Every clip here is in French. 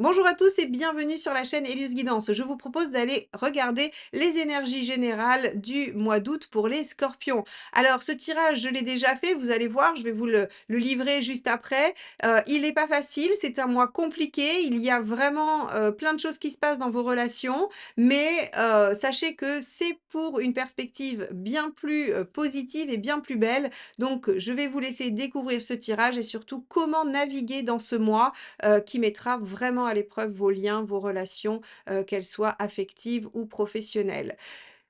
Bonjour à tous et bienvenue sur la chaîne Elius Guidance. Je vous propose d'aller regarder les énergies générales du mois d'août pour les scorpions. Alors, ce tirage, je l'ai déjà fait, vous allez voir, je vais vous le livrer juste après. Il n'est pas facile, c'est un mois compliqué, il y a vraiment plein de choses qui se passent dans vos relations, mais sachez que c'est pour une perspective bien plus positive et bien plus belle. Donc, je vais vous laisser découvrir ce tirage et surtout comment naviguer dans ce mois qui mettra vraiment à l'épreuve vos liens, vos relations, qu'elles soient affectives ou professionnelles.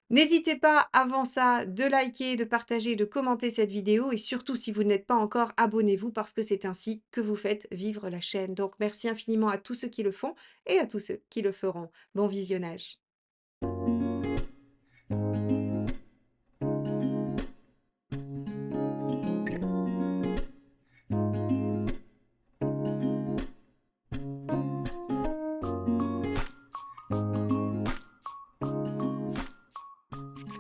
N'hésitez pas avant ça de liker, de partager, de commenter cette vidéo et surtout si vous n'êtes pas encore, abonnez-vous parce que c'est ainsi que vous faites vivre la chaîne. Donc merci infiniment à tous ceux qui le font et à tous ceux qui le feront. Bon visionnage.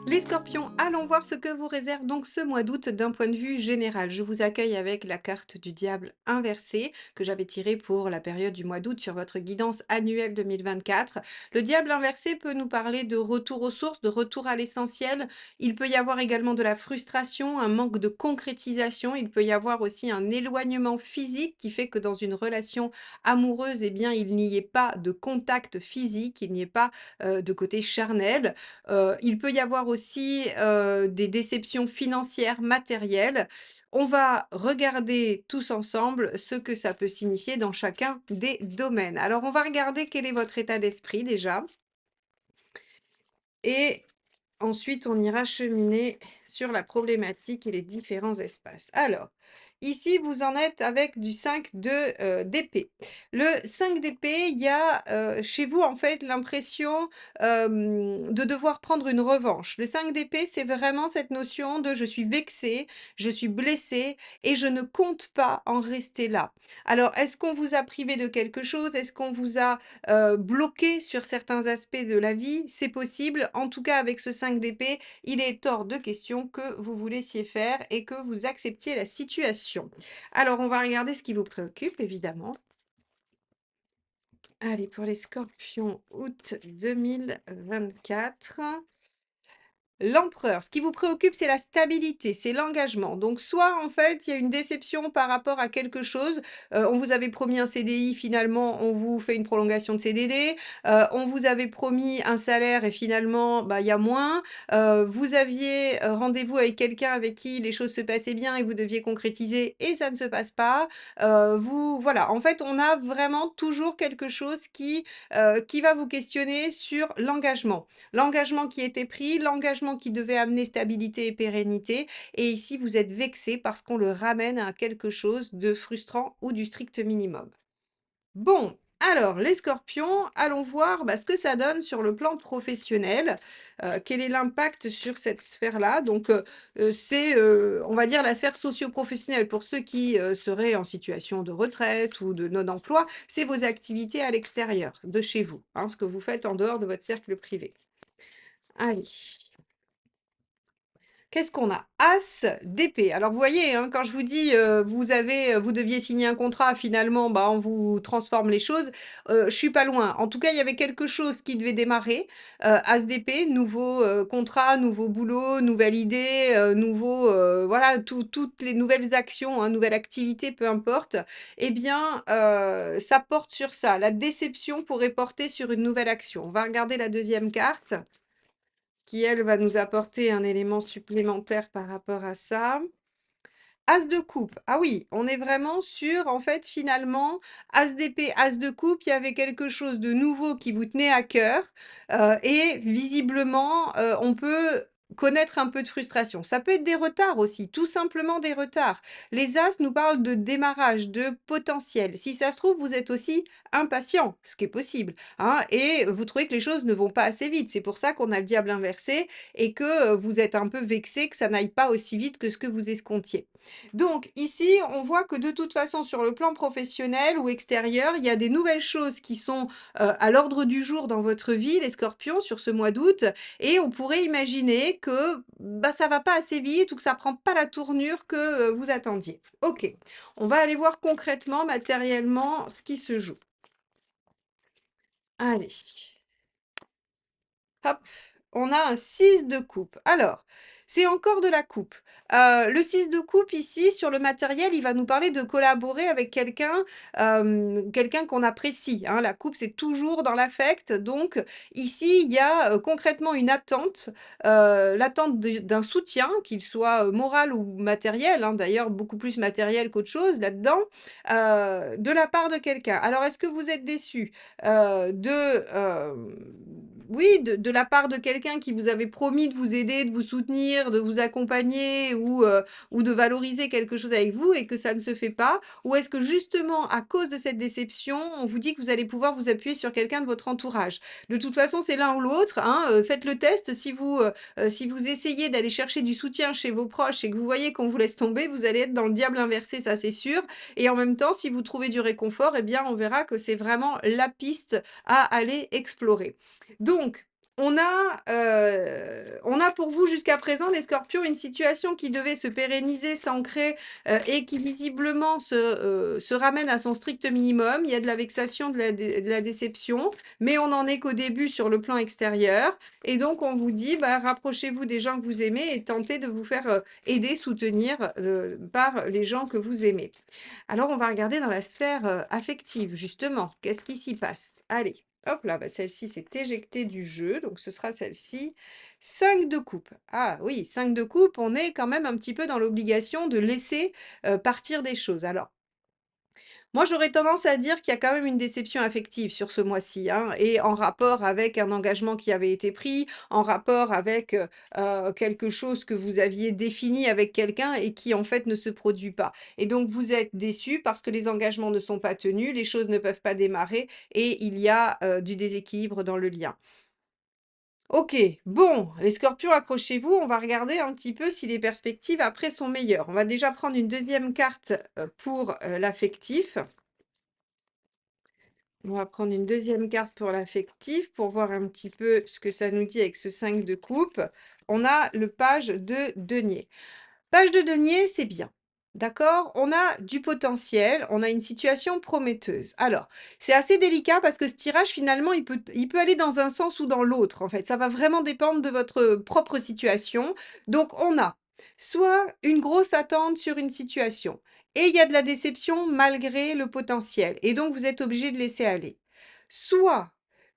Les scorpions, allons voir ce que vous réserve donc ce mois d'août d'un point de vue général. Je vous accueille avec la carte du diable inversée que j'avais tirée pour la période du mois d'août sur votre guidance annuelle 2024. Le diable inversé peut nous parler de retour aux sources, de retour à l'essentiel. Il peut y avoir également de la frustration, un manque de concrétisation. Il peut y avoir aussi un éloignement physique qui fait que dans une relation amoureuse, eh bien, il n'y ait pas de contact physique, il n'y ait pas de côté charnel. Il peut y avoir aussi, des déceptions financières, matérielles. On va regarder tous ensemble ce que ça peut signifier dans chacun des domaines. Alors on va regarder quel est votre état d'esprit déjà et ensuite on ira cheminer sur la problématique et les différents espaces. Alors, ici vous en êtes avec du 5 d'épée. Le 5 d'épée, il y a, chez vous en fait l'impression, de devoir prendre une revanche. Le 5 d'épée, c'est vraiment cette notion de: «Je suis vexé, je suis blessé et je ne compte pas en rester là». Alors est-ce qu'on vous a privé de quelque chose? Est-ce qu'on vous a, bloqué sur certains aspects de la vie? C'est possible. En tout cas avec ce 5 d'épée, il est hors de question que vous vous laissiez faire et que vous acceptiez la situation. Alors, on va regarder ce qui vous préoccupe, évidemment. Allez, pour les scorpions, août 2024. L'empereur, ce qui vous préoccupe, c'est la stabilité, c'est l'engagement. Donc soit, en fait, il y a une déception par rapport à quelque chose, on vous avait promis un CDI, finalement, on vous fait une prolongation de CDD, on vous avait promis un salaire et finalement, bah, il y a moins. Vous aviez, rendez-vous avec quelqu'un avec qui les choses se passaient bien et vous deviez concrétiser et ça ne se passe pas. Vous voilà, en fait, on a vraiment toujours quelque chose qui va vous questionner sur l'engagement. L'engagement qui était pris, l'engagement qui devait amener stabilité et pérennité. Et ici, vous êtes vexé parce qu'on le ramène à quelque chose de frustrant ou du strict minimum. Bon, alors les scorpions, allons voir ce que ça donne sur le plan professionnel. Quel est l'impact sur cette sphère-là? Donc, c'est, on va dire, la sphère socio-professionnelle. Pour ceux qui seraient en situation de retraite ou de non-emploi, c'est vos activités à l'extérieur de chez vous, hein, ce que vous faites en dehors de votre cercle privé. Allez, qu'est-ce qu'on a? As d'épée. Alors vous voyez, hein, quand je vous dis, vous deviez signer un contrat, finalement, bah, on vous transforme les choses, je suis pas loin. En tout cas, il y avait quelque chose qui devait démarrer, as d'épée, nouveau, contrat, nouveau boulot, nouvelle idée, nouveau, voilà, toutes les nouvelles actions, hein, nouvelle activité, peu importe. Eh bien, ça porte sur ça. La déception pourrait porter sur une nouvelle action. On va regarder la deuxième carte qui elle va nous apporter un élément supplémentaire par rapport à ça. As de coupe. Ah oui, on est vraiment sur, en fait, finalement, as d'épée, as de coupe, il y avait quelque chose de nouveau qui vous tenait à cœur, et visiblement, on peut connaître un peu de frustration. Ça peut être des retards aussi, tout simplement des retards. Les as nous parlent de démarrage, de potentiel. Si ça se trouve, vous êtes aussi impatient, ce qui est possible, hein, et vous trouvez que les choses ne vont pas assez vite. C'est pour ça qu'on a le diable inversé et que, vous êtes un peu vexé que ça n'aille pas aussi vite que ce que vous escomptiez. Donc ici, on voit que de toute façon, sur le plan professionnel ou extérieur, il y a des nouvelles choses qui sont à l'ordre du jour dans votre vie, les scorpions, sur ce mois d'août. Et on pourrait imaginer que bah, ça va pas assez vite ou que ça prend pas la tournure que vous attendiez. Ok, on va aller voir concrètement, matériellement, ce qui se joue. Allez. Hop, on a un 6 de coupe. Alors, c'est encore de la coupe. Le 6 de coupe ici, sur le matériel, il va nous parler de collaborer avec quelqu'un, quelqu'un qu'on apprécie, hein. La coupe, c'est toujours dans l'affect. Donc ici, il y a, concrètement une attente, l'attente d'un soutien, qu'il soit, moral ou matériel, hein, d'ailleurs beaucoup plus matériel qu'autre chose là-dedans, de la part de quelqu'un. Alors est-ce que vous êtes déçu? Oui, de la part de quelqu'un qui vous avait promis de vous aider, de vous soutenir, de vous accompagner ou de valoriser quelque chose avec vous et que ça ne se fait pas? Ou est-ce que justement, à cause de cette déception, on vous dit que vous allez pouvoir vous appuyer sur quelqu'un de votre entourage? De toute façon, c'est l'un ou l'autre, hein, faites le test. Si vous essayez d'aller chercher du soutien chez vos proches et que vous voyez qu'on vous laisse tomber, vous allez être dans le diable inversé, ça c'est sûr. Et en même temps, si vous trouvez du réconfort, eh bien, on verra que c'est vraiment la piste à aller explorer. Donc, on a pour vous jusqu'à présent, les scorpions, une situation qui devait se pérenniser, s'ancrer et qui visiblement se ramène à son strict minimum. Il y a de la vexation, de la déception, mais on n'en est qu'au début sur le plan extérieur. Et donc, on vous dit, bah, rapprochez-vous des gens que vous aimez et tentez de vous faire aider, soutenir par les gens que vous aimez. Alors, on va regarder dans la sphère affective, justement. Qu'est-ce qui s'y passe? Allez, hop là, bah, celle-ci s'est éjectée du jeu, donc ce sera celle-ci. 5 de coupe. Ah oui, 5 de coupe, on est quand même un petit peu dans l'obligation de laisser partir des choses. Alors, moi, j'aurais tendance à dire qu'il y a quand même une déception affective sur ce mois-ci, hein, et en rapport avec un engagement qui avait été pris, en rapport avec quelque chose que vous aviez défini avec quelqu'un et qui en fait ne se produit pas. Et donc vous êtes déçu parce que les engagements ne sont pas tenus, les choses ne peuvent pas démarrer et il y a du déséquilibre dans le lien. Ok, bon, les scorpions, accrochez-vous, on va regarder un petit peu si les perspectives après sont meilleures. On va déjà prendre une deuxième carte pour l'affectif. On va prendre une deuxième carte pour l'affectif pour voir un petit peu ce que ça nous dit avec ce 5 de coupe. On a le page de denier. Page de denier, c'est bien. D'accord? On a du potentiel, on a une situation prometteuse. Alors, c'est assez délicat parce que ce tirage, finalement, il peut aller dans un sens ou dans l'autre, en fait. Ça va vraiment dépendre de votre propre situation. Donc, on a soit une grosse attente sur une situation et il y a de la déception malgré le potentiel. Et donc, vous êtes obligé de laisser aller. Soit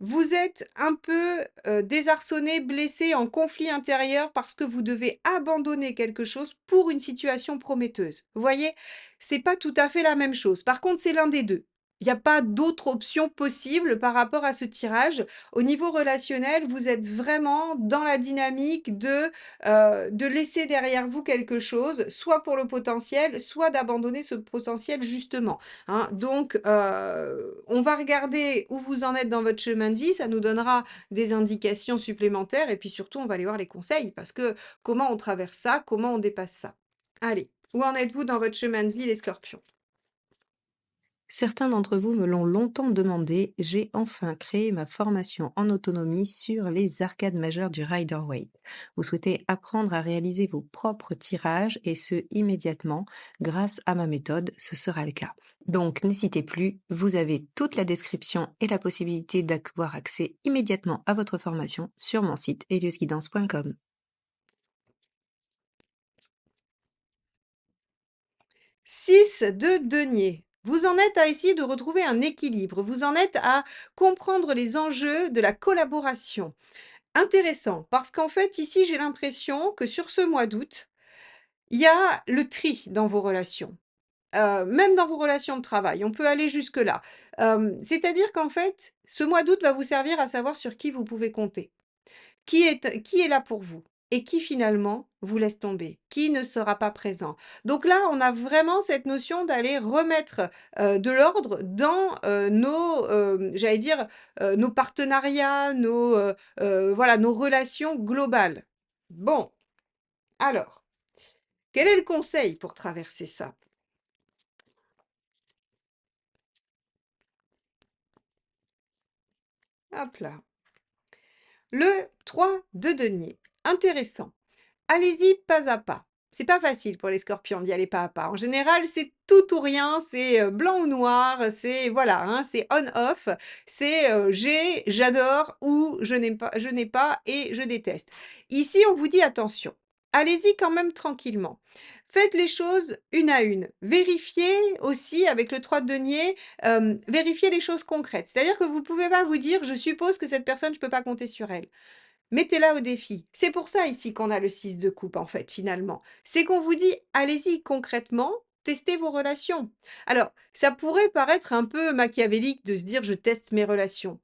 vous êtes un peu, désarçonné, blessé, en conflit intérieur parce que vous devez abandonner quelque chose pour une situation prometteuse. Vous voyez? C'est pas tout à fait la même chose. Par contre, c'est l'un des 2. Il y a pas d'autre option possible par rapport à ce tirage. Au niveau relationnel, vous êtes vraiment dans la dynamique de laisser derrière vous quelque chose, soit pour le potentiel, soit d'abandonner ce potentiel justement. Hein. Donc, on va regarder où vous en êtes dans votre chemin de vie. Ça nous donnera des indications supplémentaires. Et puis surtout, on va aller voir les conseils. Parce que comment on traverse ça? Comment on dépasse ça? Allez, où en êtes-vous dans votre chemin de vie, les scorpions? Certains d'entre vous me l'ont longtemps demandé, j'ai enfin créé ma formation en autonomie sur les arcades majeures du Rider-Waite. Vous souhaitez apprendre à réaliser vos propres tirages et ce immédiatement grâce à ma méthode, ce sera le cas. Donc n'hésitez plus, vous avez toute la description et la possibilité d'avoir accès immédiatement à votre formation sur mon site eliosguidance.com. 6 de denier. Vous en êtes à essayer de retrouver un équilibre. Vous en êtes à comprendre les enjeux de la collaboration. Intéressant, parce qu'en fait, ici, j'ai l'impression que sur ce mois d'août, il y a le tri dans vos relations. Même dans vos relations de travail, on peut aller jusque-là. C'est-à-dire qu'en fait, ce mois d'août va vous servir à savoir sur qui vous pouvez compter. Qui est là pour vous et qui finalement vous laisse tomber, qui ne sera pas présent. Donc là, on a vraiment cette notion d'aller remettre, de l'ordre dans, j'allais dire, nos partenariats, voilà, nos relations globales. Bon, alors, quel est le conseil pour traverser ça? Hop là. Le 3 de denier. Intéressant. Allez-y pas à pas. C'est pas facile pour les scorpions d'y aller pas à pas. En général, c'est tout ou rien, c'est, blanc ou noir, c'est voilà, hein, c'est on-off, c'est, j'adore ou je n'ai pas et je déteste. Ici, on vous dit: «Attention, allez-y quand même tranquillement. Faites les choses une à une. Vérifiez aussi avec le 3 de denier, vérifiez les choses concrètes. C'est-à-dire que vous pouvez pas vous dire: «Je suppose que cette personne, je peux pas compter sur elle». Mettez-la au défi. C'est pour ça ici qu'on a le 6 de coupe en fait finalement. C'est qu'on vous dit: «Allez-y concrètement, testez vos relations». Alors, ça pourrait paraître un peu machiavélique de se dire: «Je teste mes relations».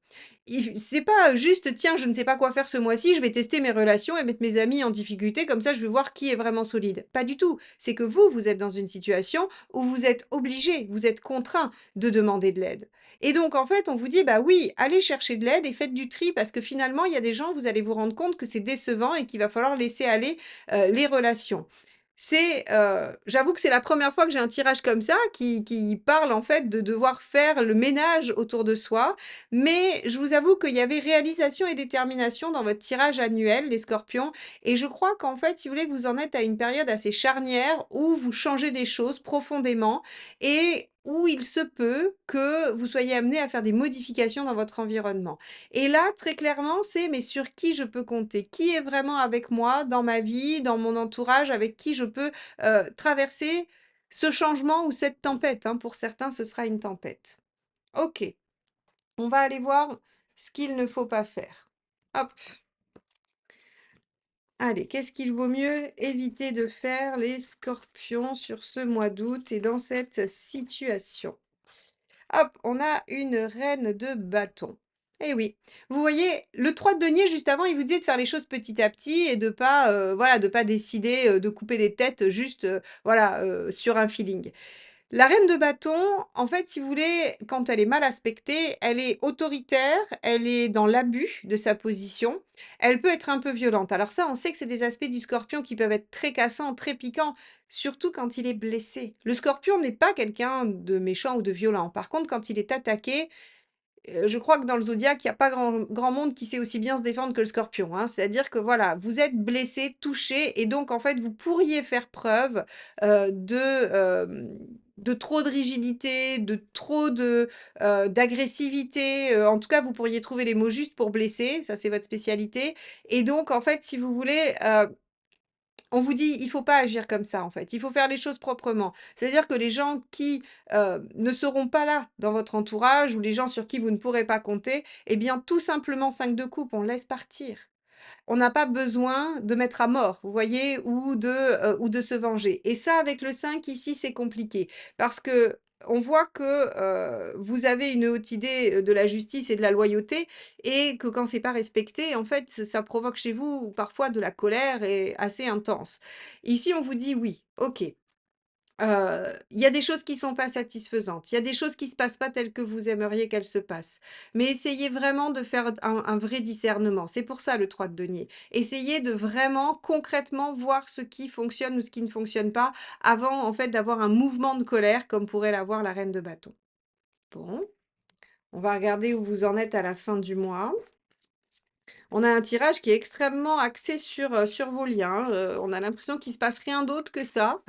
C'est pas juste: «Tiens, je ne sais pas quoi faire ce mois-ci, je vais tester mes relations et mettre mes amis en difficulté, comme ça je vais voir qui est vraiment solide». Pas du tout. C'est que vous êtes dans une situation où vous êtes obligé, vous êtes contraint de demander de l'aide. Et donc, en fait, on vous dit: «Bah oui, allez chercher de l'aide et faites du tri parce que finalement, il y a des gens, vous allez vous rendre compte que c'est décevant et qu'il va falloir laisser aller, les relations». J'avoue que c'est la première fois que j'ai un tirage comme ça qui parle, en fait, de devoir faire le ménage autour de soi, mais je vous avoue qu'il y avait réalisation et détermination dans votre tirage annuel, les scorpions, et je crois qu'en fait, si vous voulez, vous en êtes à une période assez charnière où vous changez des choses profondément et où il se peut que vous soyez amené à faire des modifications dans votre environnement. Et là, très clairement, c'est: «Mais sur qui je peux compter? Qui est vraiment avec moi dans ma vie, dans mon entourage, avec qui je peux, traverser ce changement ou cette tempête?» hein, pour certains, ce sera une tempête. OK, on va aller voir ce qu'il ne faut pas faire. Hop, allez, qu'est-ce qu'il vaut mieux éviter de faire, les scorpions, sur ce mois d'août et dans cette situation? Hop, on a une reine de bâton. Eh oui, vous voyez, le 3 de denier, juste avant, il vous disait de faire les choses petit à petit et de pas, voilà, de pas décider, de couper des têtes juste, voilà, sur un feeling. La reine de bâton, en fait, si vous voulez, quand elle est mal aspectée, elle est autoritaire, elle est dans l'abus de sa position, elle peut être un peu violente. Alors ça, on sait que c'est des aspects du scorpion qui peuvent être très cassants, très piquants, surtout quand il est blessé. Le scorpion n'est pas quelqu'un de méchant ou de violent. Par contre, quand il est attaqué, je crois que dans le zodiaque, il y a pas grand monde qui sait aussi bien se défendre que le scorpion, hein. C'est-à-dire que voilà, vous êtes blessé, touché et donc en fait, vous pourriez faire preuve, de trop de rigidité, de trop d'agressivité, en tout cas, vous pourriez trouver les mots justes pour blesser, ça c'est votre spécialité et donc en fait, si vous voulez, on vous dit: «Il faut pas agir comme ça, en fait. Il faut faire les choses proprement». C'est-à-dire que les gens qui, ne seront pas là dans votre entourage ou les gens sur qui vous ne pourrez pas compter, eh bien, tout simplement 5 de coupe, on laisse partir. On n'a pas besoin de mettre à mort, vous voyez? Ou de se venger et ça, avec le 5 ici, c'est compliqué parce que on voit que, vous avez une haute idée, de la justice et de la loyauté et que quand c'est pas respecté, en fait, ça provoque chez vous parfois de la colère et assez intense. Ici, on vous dit: «Oui, OK, il y a des choses qui sont pas satisfaisantes, il y a des choses qui se passent pas telles que vous aimeriez qu'elles se passent. Mais essayez vraiment de faire un vrai discernement. C'est pour ça le 3 de denier. Essayez de vraiment concrètement voir ce qui fonctionne ou ce qui ne fonctionne pas avant en fait d'avoir un mouvement de colère comme pourrait l'avoir la reine de bâton. Bon, on va regarder où vous en êtes à la fin du mois. On a un tirage qui est extrêmement axé sur vos liens, on a l'impression qu'il se passe rien d'autre que ça.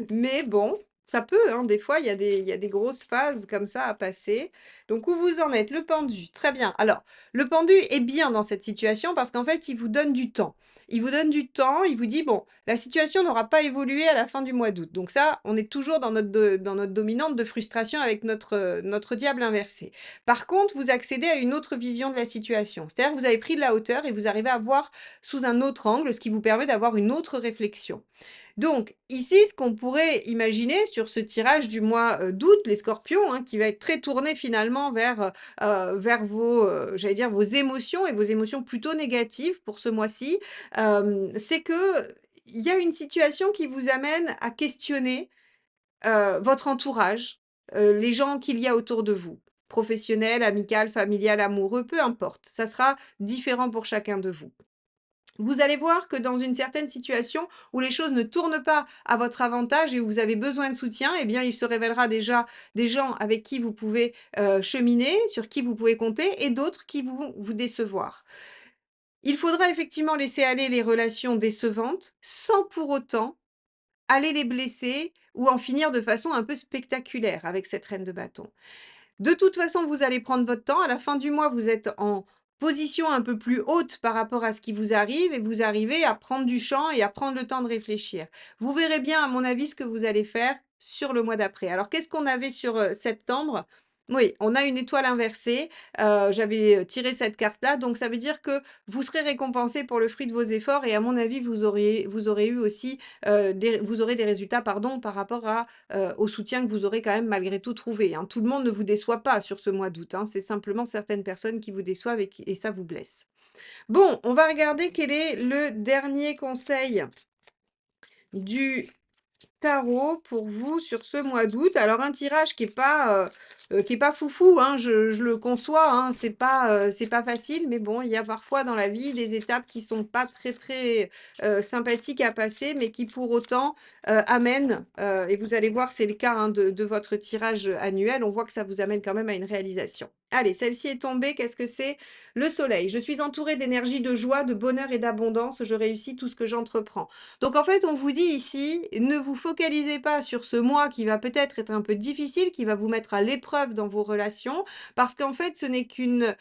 Mais bon, ça peut, hein, des fois, il y a des grosses phases comme ça à passer. Donc où vous en êtes? Le pendu, très bien. Alors, le pendu est bien dans cette situation parce qu'en fait, il vous donne du temps. Il vous donne du temps, il vous dit: «Bon, la situation n'aura pas évolué à la fin du mois d'août». Donc ça, on est toujours dans notre dominante de frustration avec notre diable inversé. Par contre, vous accédez à une autre vision de la situation. C'est-à-dire que vous avez pris de la hauteur et vous arrivez à voir sous un autre angle, ce qui vous permet d'avoir une autre réflexion. Donc ici, ce qu'on pourrait imaginer sur ce tirage du mois, d'août, les scorpions, hein, qui va être très tourné finalement vers vos, j'allais dire vos émotions et vos émotions plutôt négatives pour ce mois-ci, c'est que il y a une situation qui vous amène à questionner, votre entourage, les gens qu'il y a autour de vous. Professionnel, amical, familial, amoureux, peu importe. Ça sera différent pour chacun de vous. Vous allez voir que dans une certaine situation où les choses ne tournent pas à votre avantage et où vous avez besoin de soutien, eh bien, il se révélera déjà des gens avec qui vous pouvez, cheminer, sur qui vous pouvez compter et d'autres qui vont vous décevoir. Il faudra effectivement laisser aller les relations décevantes sans pour autant allez les blesser ou en finir de façon un peu spectaculaire avec cette reine de bâton. De toute façon, vous allez prendre votre temps. À la fin du mois, vous êtes en position un peu plus haute par rapport à ce qui vous arrive et vous arrivez à prendre du champ et à prendre le temps de réfléchir. Vous verrez bien, à mon avis, ce que vous allez faire sur le mois d'après. Alors, qu'est-ce qu'on avait sur septembre? Oui, on a une étoile inversée. J'avais tiré cette carte-là, donc ça veut dire que vous serez récompensé pour le fruit de vos efforts et à mon avis, vous aurez eu aussi vous aurez des résultats, pardon, par rapport au soutien que vous aurez quand même malgré tout trouvé, hein. Tout le monde ne vous déçoit pas sur ce mois d'août, hein. C'est simplement certaines personnes qui vous déçoivent et ça vous blesse. Bon, on va regarder quel est le dernier conseil du tarot pour vous sur ce mois d'août. Alors un tirage qui est pas foufou, hein, je le conçois, hein, c'est pas facile, mais bon, il y a parfois dans la vie des étapes qui sont pas très, sympathiques à passer, mais qui pour autant, amènent, et vous allez voir, c'est le cas, hein, de votre tirage, annuel, on voit que ça vous amène quand même à une réalisation. Allez, celle-ci est tombée, qu'est-ce que c'est? Le soleil. Je suis entourée d'énergie, de joie, de bonheur et d'abondance, je réussis tout ce que j'entreprends. Donc en fait, on vous dit ici, ne vous focalisez pas sur ce mois qui va peut-être être un peu difficile, qui va vous mettre à l'épreuve dans vos relations, parce qu'en fait, ce n'est qu'une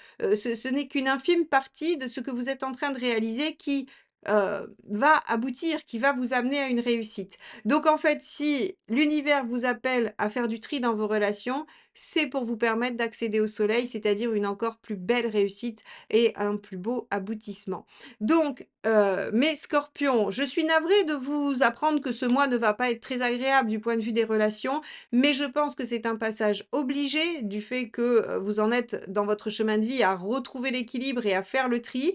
infime partie de ce que vous êtes en train de réaliser qui va aboutir, qui va vous amener à une réussite. Donc en fait, si l'univers vous appelle à faire du tri dans vos relations, c'est pour vous permettre d'accéder au soleil, c'est-à-dire une encore plus belle réussite et un plus beau aboutissement. Donc, mes scorpions, je suis navrée de vous apprendre que ce mois ne va pas être très agréable du point de vue des relations, mais je pense que c'est un passage obligé du fait que, vous en êtes dans votre chemin de vie à retrouver l'équilibre et à faire le tri.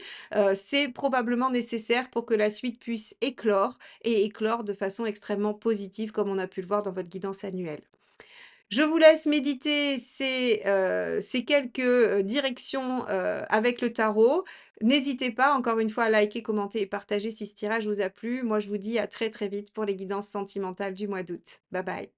C'est probablement nécessaire pour que la suite puisse éclore et éclore de façon extrêmement positive comme on a pu le voir dans votre guidance annuelle. Je vous laisse méditer ces quelques, directions, avec le tarot. N'hésitez pas encore une fois à liker, commenter et partager si ce tirage vous a plu. Moi, je vous dis à très, très vite pour les guidances sentimentales du mois d'août. Bye bye.